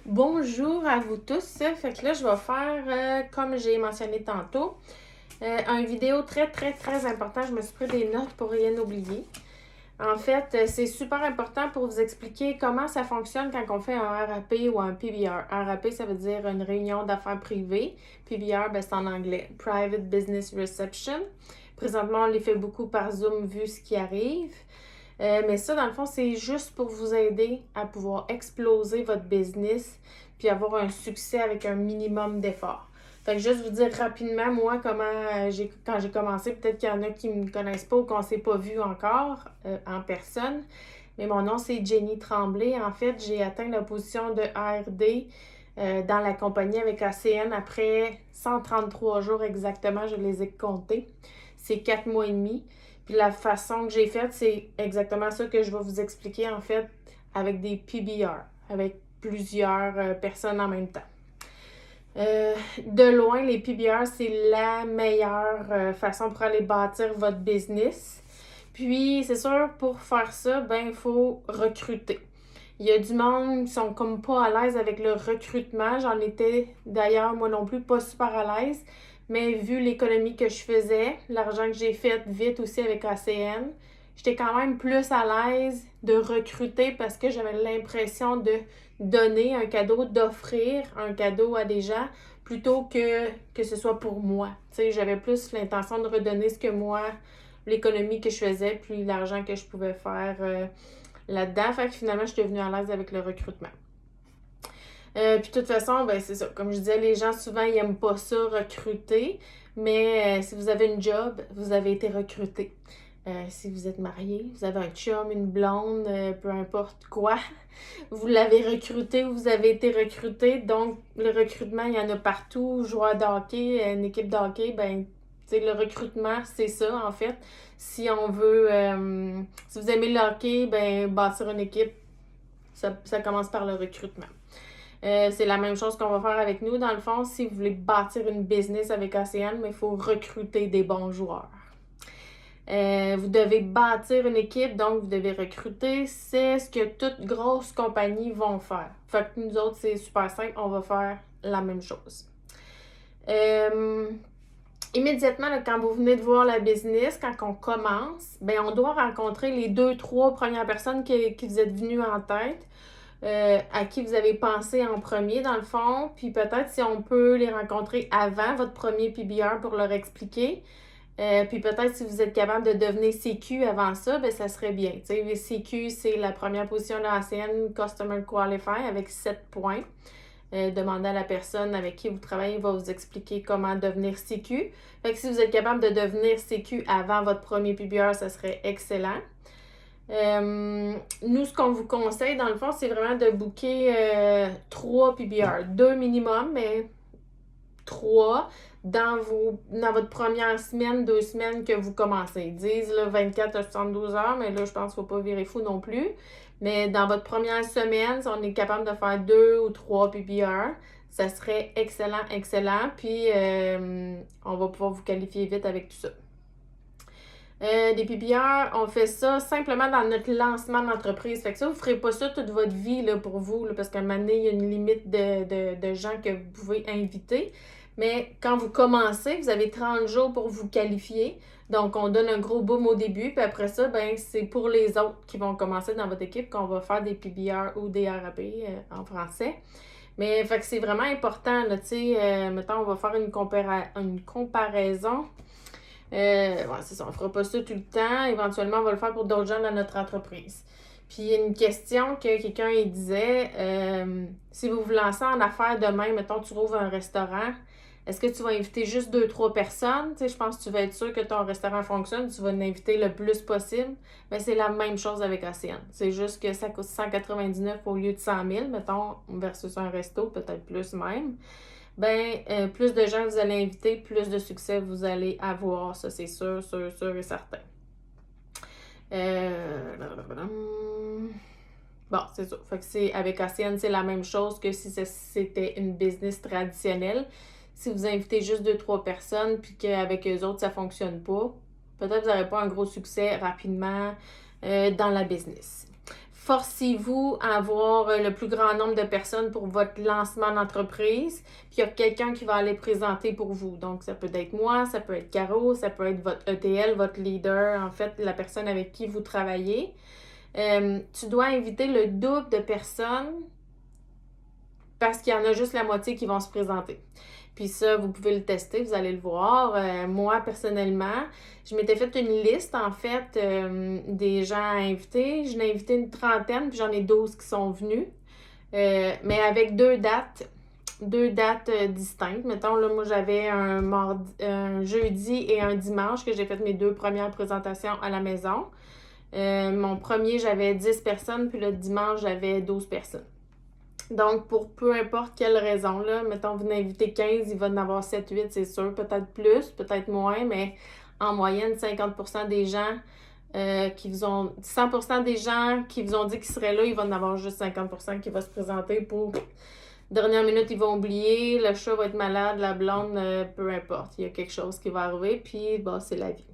Bonjour à vous tous. Fait que là, je vais faire, comme j'ai mentionné tantôt, une vidéo très important. Je me suis pris des notes pour rien oublier. En fait, c'est super important pour vous expliquer comment ça fonctionne quand on fait un RAP ou un PBR. RAP, ça veut dire une réunion d'affaires privées. PBR, ben, c'est en anglais. Private Business Reception. Présentement, on les fait beaucoup par Zoom vu ce qui arrive. Mais ça, dans le fond, c'est juste pour vous aider à pouvoir exploser votre business puis avoir un succès avec un minimum d'efforts. Fait que juste vous dire rapidement, moi, quand j'ai commencé, peut-être qu'il y en a qui ne me connaissent pas ou qu'on ne s'est pas vu encore en personne. Mais mon nom, c'est Jenny Tremblay. En fait, j'ai atteint la position de ARD dans la compagnie avec ACN après 133 jours exactement, je les ai comptés. C'est 4 mois et demi. Puis la façon que j'ai faite, c'est exactement ça que je vais vous expliquer en fait avec des PBR, avec plusieurs personnes en même temps. De loin, les PBR, c'est la meilleure façon pour aller bâtir votre business. Puis, c'est sûr, pour faire ça, ben, il faut recruter. Il y a du monde qui sont comme pas à l'aise avec le recrutement. J'en étais d'ailleurs, moi non plus, pas super à l'aise. Mais vu l'économie que je faisais, l'argent que j'ai fait vite aussi avec ACN, j'étais quand même plus à l'aise de recruter parce que j'avais l'impression de donner un cadeau, d'offrir un cadeau à des gens plutôt que ce soit pour moi. Tu sais, j'avais plus l'intention de redonner ce que moi, l'économie que je faisais, puis l'argent que je pouvais faire là-dedans. Fait que finalement, je suis devenue à l'aise avec le recrutement. Puis de toute façon, ben c'est ça. Comme je disais, les gens souvent ils aiment pas ça recruter, mais si vous avez une job, vous avez été recruté. Si vous êtes marié, vous avez un chum, une blonde, peu importe quoi, vous l'avez recruté ou vous avez été recruté. Donc, le recrutement, il y en a partout. Joueur de hockey, une équipe de hockey, ben, tu sais, le recrutement, c'est ça, en fait. Si on veut, si vous aimez le hockey, ben, bâtir une équipe, ça commence par le recrutement. C'est la même chose qu'on va faire avec nous. Dans le fond, si vous voulez bâtir une business avec ACN, mais il faut recruter des bons joueurs. Vous devez bâtir une équipe, donc vous devez recruter. C'est ce que toutes grosses compagnies vont faire. Fait que nous autres, c'est super simple, on va faire la même chose. Immédiatement, là, quand vous venez de voir la business, quand on commence, ben on doit rencontrer les 2-3 premières personnes qui vous êtes venues en tête. À qui vous avez pensé en premier, dans le fond. Puis peut-être si on peut les rencontrer avant votre premier PBR pour leur expliquer. Puis peut-être si vous êtes capable de devenir CQ avant ça, ben ça serait bien. Tu sais, CQ, c'est la première position de l'ACN Customer Qualifier avec 7 points. Demandez à la personne avec qui vous travaillez, va vous expliquer comment devenir CQ. Fait que si vous êtes capable de devenir CQ avant votre premier PBR, ça serait excellent. Nous, ce qu'on vous conseille, dans le fond, c'est vraiment de booker 3 PBR. 2 minimum, mais 3 dans votre première semaine, 2 semaines que vous commencez. Ils disent là, 24 à 72 heures, mais là, je pense qu'il ne faut pas virer fou non plus. Mais dans votre première semaine, si on est capable de faire 2 ou 3 PBR, ça serait excellent. Puis, on va pouvoir vous qualifier vite avec tout ça. Des PBR, on fait ça simplement dans notre lancement d'entreprise. Fait que ça, vous ne ferez pas ça toute votre vie là, pour vous, là, parce qu'à un moment donné, il y a une limite de gens que vous pouvez inviter. Mais quand vous commencez, vous avez 30 jours pour vous qualifier. Donc, on donne un gros boom au début. Puis après ça, ben c'est pour les autres qui vont commencer dans votre équipe qu'on va faire des PBR ou des RAP en français. Mais fait que c'est vraiment important. Là, mettons, on va faire une comparaison. C'est ça, on ne fera pas ça tout le temps. Éventuellement, on va le faire pour d'autres gens dans notre entreprise. Puis, il y a une question que quelqu'un disait, si vous vous lancez en affaires demain, mettons, tu rouvres un restaurant, est-ce que tu vas inviter juste 2-3 personnes? Tu sais, je pense que tu vas être sûr que ton restaurant fonctionne, tu vas l'inviter le plus possible. Mais c'est la même chose avec ACN. C'est juste que ça coûte 199 au lieu de 100 000, mettons, versus un resto, peut-être plus même. Plus de gens que vous allez inviter, plus de succès vous allez avoir. Ça, c'est sûr et certain. Bon, c'est ça. Fait que avec ACN, c'est la même chose que si c'était une business traditionnelle. Si vous invitez juste 2-3 personnes, puis qu'avec eux autres, ça ne fonctionne pas, peut-être que vous n'aurez pas un gros succès rapidement dans la business. Forcez-vous à avoir le plus grand nombre de personnes pour votre lancement d'entreprise. Puis il y a quelqu'un qui va aller présenter pour vous. Donc, ça peut être moi, ça peut être Caro, ça peut être votre ETL, votre leader, en fait, la personne avec qui vous travaillez. Tu dois inviter le double de personnes parce qu'il y en a juste la moitié qui vont se présenter. Puis ça, vous pouvez le tester, vous allez le voir. Moi, personnellement, je m'étais fait une liste, en fait, des gens à inviter. Je n'ai invité une trentaine, puis j'en ai 12 qui sont venus. Mais avec deux dates distinctes. Mettons, là, moi, j'avais un jeudi et un dimanche que j'ai fait mes 2 premières présentations à la maison. Mon premier, j'avais 10 personnes, puis le dimanche, j'avais 12 personnes. Donc, pour peu importe quelle raison, là, mettons, vous en invitez 15, il va en avoir 7, 8, c'est sûr. Peut-être plus, peut-être moins, mais en moyenne, 50% des gens 100% des gens qui vous ont dit qu'ils seraient là, il va en avoir juste 50% qui va se présenter pour... Dernière minute, ils vont oublier, le chat va être malade, la blonde, peu importe. Il y a quelque chose qui va arriver, puis bah, c'est la vie.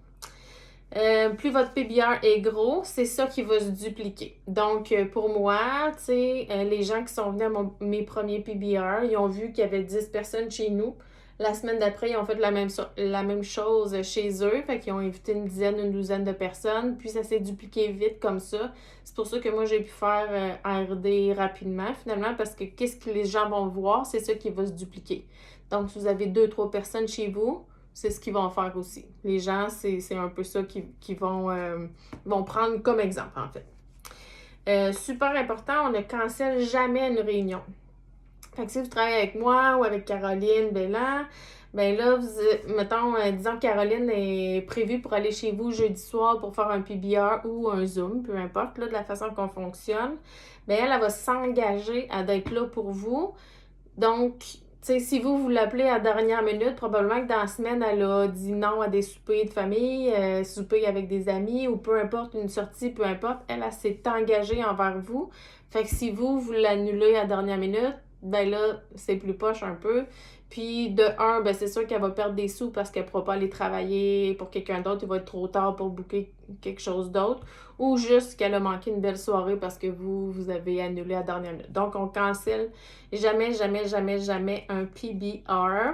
Plus votre PBR est gros, c'est ça qui va se dupliquer. Donc, pour moi, tu sais, les gens qui sont venus à mes premiers PBR, ils ont vu qu'il y avait 10 personnes chez nous. La semaine d'après, ils ont fait la même chose chez eux. Fait qu'ils ont invité une dizaine, une douzaine de personnes. Puis, ça s'est dupliqué vite comme ça. C'est pour ça que moi, j'ai pu faire RD rapidement, finalement, parce que qu'est-ce que les gens vont voir, c'est ça qui va se dupliquer. Donc, si vous avez 2-3 personnes chez vous, c'est ce qu'ils vont faire aussi. Les gens, c'est un peu ça qu'ils vont prendre comme exemple, en fait. Super important, on ne cancelle jamais une réunion. Fait que si vous travaillez avec moi ou avec Caroline Bellan, ben là, mettons, disons que Caroline est prévue pour aller chez vous jeudi soir pour faire un PBR ou un Zoom, peu importe, là, de la façon qu'on fonctionne, ben elle va s'engager à être là pour vous. Donc, tu sais, si vous l'appelez à la dernière minute, probablement que dans la semaine, elle a dit non à des soupers de famille, souper avec des amis ou peu importe, une sortie, peu importe. Elle s'est engagée envers vous. Fait que si vous l'annulez à la dernière minute, ben là, c'est plus poche un peu. Puis de un, ben c'est sûr qu'elle va perdre des sous parce qu'elle ne pourra pas aller travailler pour quelqu'un d'autre. Il va être trop tard pour booker quelque chose d'autre. Ou juste qu'elle a manqué une belle soirée parce que vous avez annulé à la dernière minute. Donc, on cancelle jamais, jamais, jamais, jamais un PBR.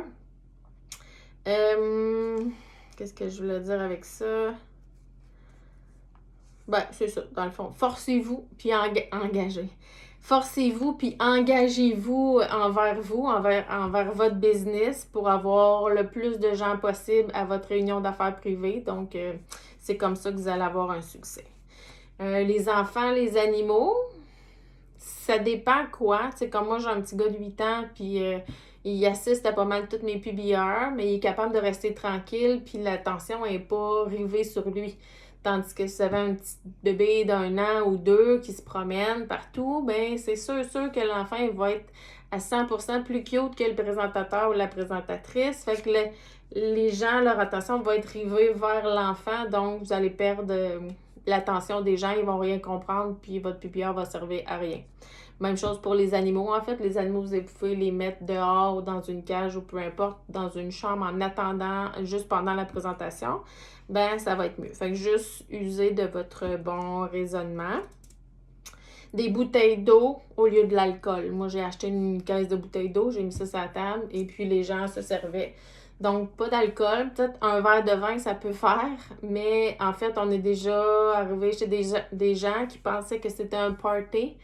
Qu'est-ce que je voulais dire avec ça? Ben, c'est ça, dans le fond. Forcez-vous, puis engagez. Forcez-vous, puis engagez-vous envers votre business pour avoir le plus de gens possible à votre réunion d'affaires privée. Donc, c'est comme ça que vous allez avoir un succès. Les enfants, les animaux, ça dépend quoi. Tu sais, comme moi, j'ai un petit gars de 8 ans, puis il assiste à pas mal toutes mes PBR, mais il est capable de rester tranquille, puis l'attention n'est pas rivée sur lui. Tandis que si vous avez un petit bébé d'1 an ou 2 qui se promène partout, ben c'est sûr que l'enfant il va être à 100% plus cute que le présentateur ou la présentatrice. Fait que les gens, leur attention va être rivée vers l'enfant, donc vous allez perdre l'attention des gens, ils vont rien comprendre, puis votre PBR va servir à rien. Même chose pour les animaux, en fait. Les animaux, vous pouvez les mettre dehors ou dans une cage ou peu importe, dans une chambre en attendant, juste pendant la présentation. Ben, ça va être mieux. Fait que juste user de votre bon raisonnement. Des bouteilles d'eau au lieu de l'alcool. Moi, j'ai acheté une caisse de bouteilles d'eau, j'ai mis ça sur la table et puis les gens se servaient. Donc, pas d'alcool. Peut-être un verre de vin, ça peut faire, mais en fait, on est déjà arrivé chez des gens qui pensaient que c'était un party.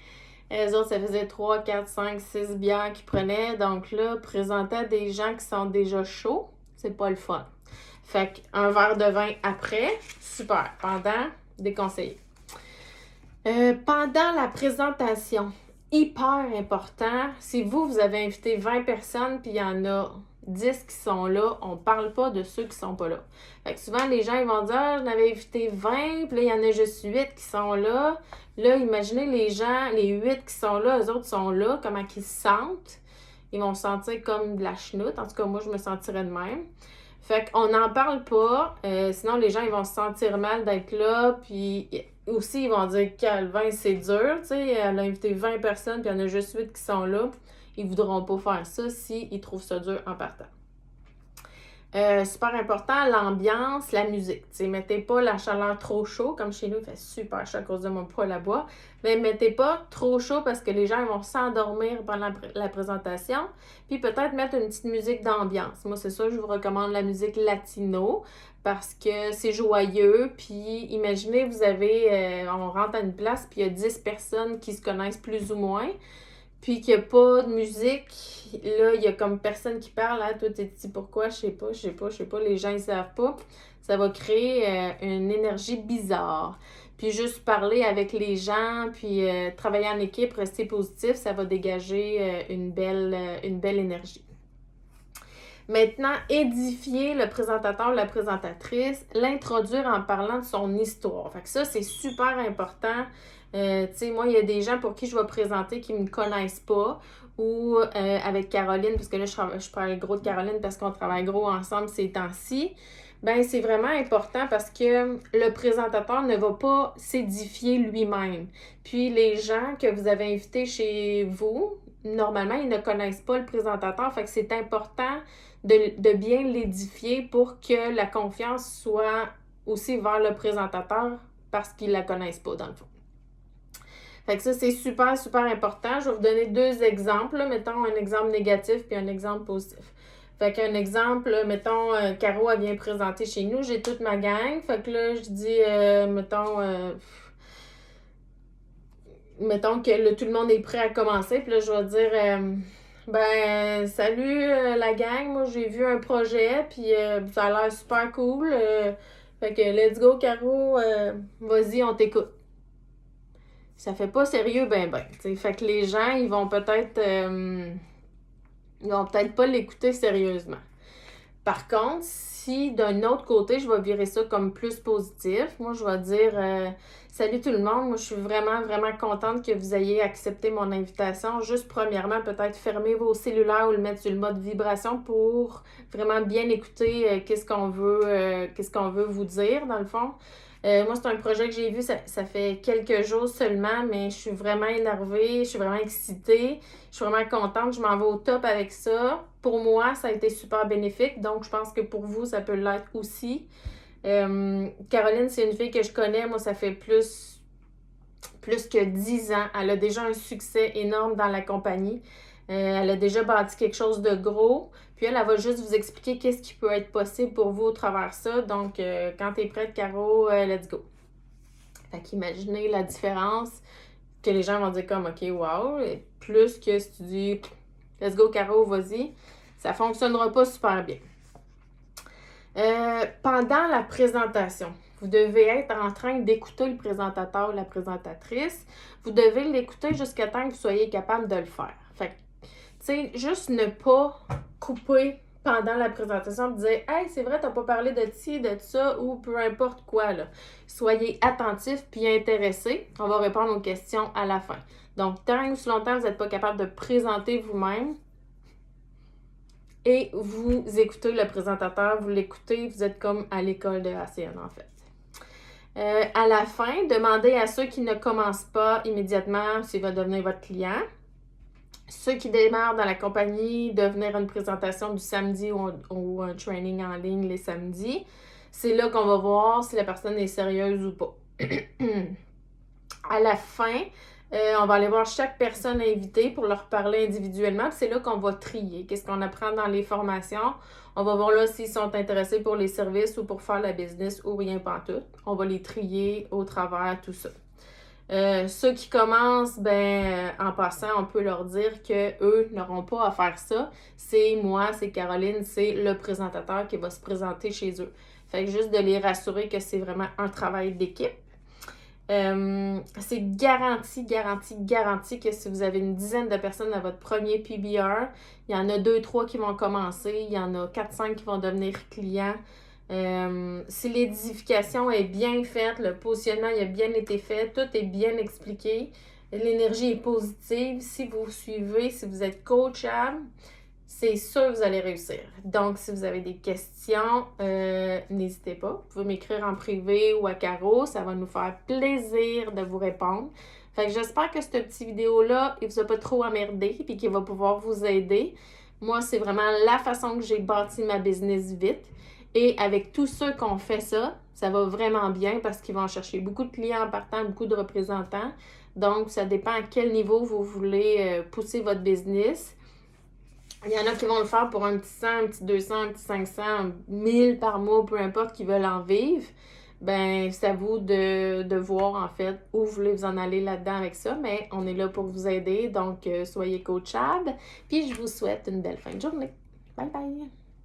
Les autres, ça faisait 3, 4, 5, 6 bières qu'ils prenaient. Donc là, présenter à des gens qui sont déjà chauds, c'est pas le fun. Fait qu'un verre de vin après, super. Pendant, déconseillé. Pendant la présentation, hyper important, si vous avez invité 20 personnes puis il y en a 10 qui sont là, on parle pas de ceux qui sont pas là. Fait que souvent, les gens ils vont dire « Ah, j'en avais invité 20, puis là, il y en a juste 8 qui sont là. » Là, imaginez les gens, les 8 qui sont là, eux autres sont là, comment ils se sentent. Ils vont se sentir comme de la chenoute. En tout cas, moi, je me sentirais de même. Fait qu'on n'en parle pas, sinon les gens ils vont se sentir mal d'être là, puis aussi ils vont dire Calvin c'est dur, tu sais, elle a invité 20 personnes, puis il y en a juste 8 qui sont là, ils voudront pas faire ça s'ils trouvent ça dur en partant. Super important, l'ambiance, la musique. T'sais, mettez pas la chaleur trop chaud, comme chez nous, il fait super chaud à cause de mon poêle à bois. Mais mettez pas trop chaud parce que les gens vont s'endormir pendant la présentation. Puis peut-être mettre une petite musique d'ambiance. Moi, c'est ça, je vous recommande la musique latino parce que c'est joyeux. Puis imaginez, on rentre à une place, puis il y a 10 personnes qui se connaissent plus ou moins puis qu'il n'y a pas de musique, là, il y a comme personne qui parle, hein, toi, t'es dit pourquoi, je sais pas, les gens, ils savent pas. Ça va créer une énergie bizarre. Puis juste parler avec les gens, puis travailler en équipe, rester positif, ça va dégager une belle énergie. Maintenant, édifier le présentateur ou la présentatrice, l'introduire en parlant de son histoire. Fait que ça, c'est super important. Tu sais, moi, il y a des gens pour qui je vais présenter qui ne me connaissent pas ou avec Caroline, parce que là, je parle gros de Caroline parce qu'on travaille gros ensemble ces temps-ci. Ben, c'est vraiment important parce que le présentateur ne va pas s'édifier lui-même. Puis, les gens que vous avez invités chez vous, normalement, ils ne connaissent pas le présentateur. Fait que c'est important de bien l'édifier pour que la confiance soit aussi vers le présentateur parce qu'ils ne la connaissent pas, dans le fond. Fait que ça, c'est super, super important. Je vais vous donner 2 exemples. Là. Mettons un exemple négatif puis un exemple positif. Fait qu'un exemple, mettons, Caro, elle vient présenter chez nous. J'ai toute ma gang. Fait que là, je dis, mettons que là, tout le monde est prêt à commencer. Puis là, je vais dire, salut la gang. Moi, j'ai vu un projet. Puis ça a l'air super cool. Fait que let's go, Caro. Vas-y, on t'écoute. Ça fait pas sérieux, t'sais. Fait que les gens, ils vont peut-être pas l'écouter sérieusement. Par contre, si d'un autre côté, je vais virer ça comme plus positif, moi, je vais dire salut tout le monde, moi, je suis vraiment, vraiment contente que vous ayez accepté mon invitation. Juste premièrement, peut-être fermer vos cellulaires ou le mettre sur le mode vibration pour vraiment bien écouter qu'est-ce qu'on veut vous dire, dans le fond. Moi, c'est un projet que j'ai vu, ça fait quelques jours seulement, mais je suis vraiment énervée, je suis vraiment excitée, je suis vraiment contente, je m'en vais au top avec ça. Pour moi, ça a été super bénéfique, donc je pense que pour vous, ça peut l'être aussi. Caroline, c'est une fille que je connais, moi, ça fait plus que 10 ans. Elle a déjà un succès énorme dans la compagnie. Elle a déjà bâti quelque chose de gros. Puis elle va juste vous expliquer qu'est-ce qui peut être possible pour vous au travers ça. Donc, quand tu es prête, Caro, let's go. Fait qu'imaginez la différence que les gens vont dire comme, OK, wow. Et plus que si tu dis, let's go, Caro, vas-y, ça fonctionnera pas super bien. Pendant la présentation, vous devez être en train d'écouter le présentateur ou la présentatrice. Vous devez l'écouter jusqu'à temps que vous soyez capable de le faire. Fait que, tu sais, juste ne pas couper pendant la présentation et dire « Hey, c'est vrai, t'as pas parlé de ci, de ça, ou peu importe quoi. » là. Soyez attentifs puis intéressés. On va répondre aux questions à la fin. Donc, tant ou si longtemps vous n'êtes pas capable de présenter vous-même, et vous écoutez le présentateur, vous l'écoutez, vous êtes comme à l'école de ACN en fait. À la fin, demandez à ceux qui ne commencent pas immédiatement s'il va devenir votre client. Ceux qui démarrent dans la compagnie, de venir à une présentation du samedi ou un training en ligne les samedis. C'est là qu'on va voir si la personne est sérieuse ou pas. À la fin, on va aller voir chaque personne invitée pour leur parler individuellement. C'est là qu'on va trier. Qu'est-ce qu'on apprend dans les formations? On va voir là s'ils sont intéressés pour les services ou pour faire la business ou rien pantoute. On va les trier au travers tout ça. Ceux qui commencent, en passant, on peut leur dire qu'eux n'auront pas à faire ça. C'est moi, c'est Caroline, c'est le présentateur qui va se présenter chez eux. Fait que juste de les rassurer que c'est vraiment un travail d'équipe. C'est garanti que si vous avez une dizaine de personnes à votre premier PBR, il y en a 2-3 qui vont commencer, il y en a 4-5 qui vont devenir clients. Si l'édification est bien faite, le positionnement il a bien été fait, tout est bien expliqué, l'énergie est positive, si vous suivez, si vous êtes coachable, c'est sûr que vous allez réussir. Donc, si vous avez des questions, n'hésitez pas. Vous pouvez m'écrire en privé ou à Caro. Ça va nous faire plaisir de vous répondre. Fait que j'espère que cette petite vidéo-là, il vous a pas trop emmerdé et qu'il va pouvoir vous aider. Moi, c'est vraiment la façon que j'ai bâti ma business vite. Et avec tous ceux qui ont fait ça, ça va vraiment bien parce qu'ils vont chercher beaucoup de clients en partant, beaucoup de représentants. Donc, ça dépend à quel niveau vous voulez pousser votre business. Il y en a qui vont le faire pour un petit 100, un petit 200, un petit 500, 1000 par mois, peu importe, qui veulent en vivre. Ben, c'est à vous de voir en fait où vous voulez vous en aller là-dedans avec ça, mais on est là pour vous aider, donc soyez coachables. Puis je vous souhaite une belle fin de journée. Bye bye!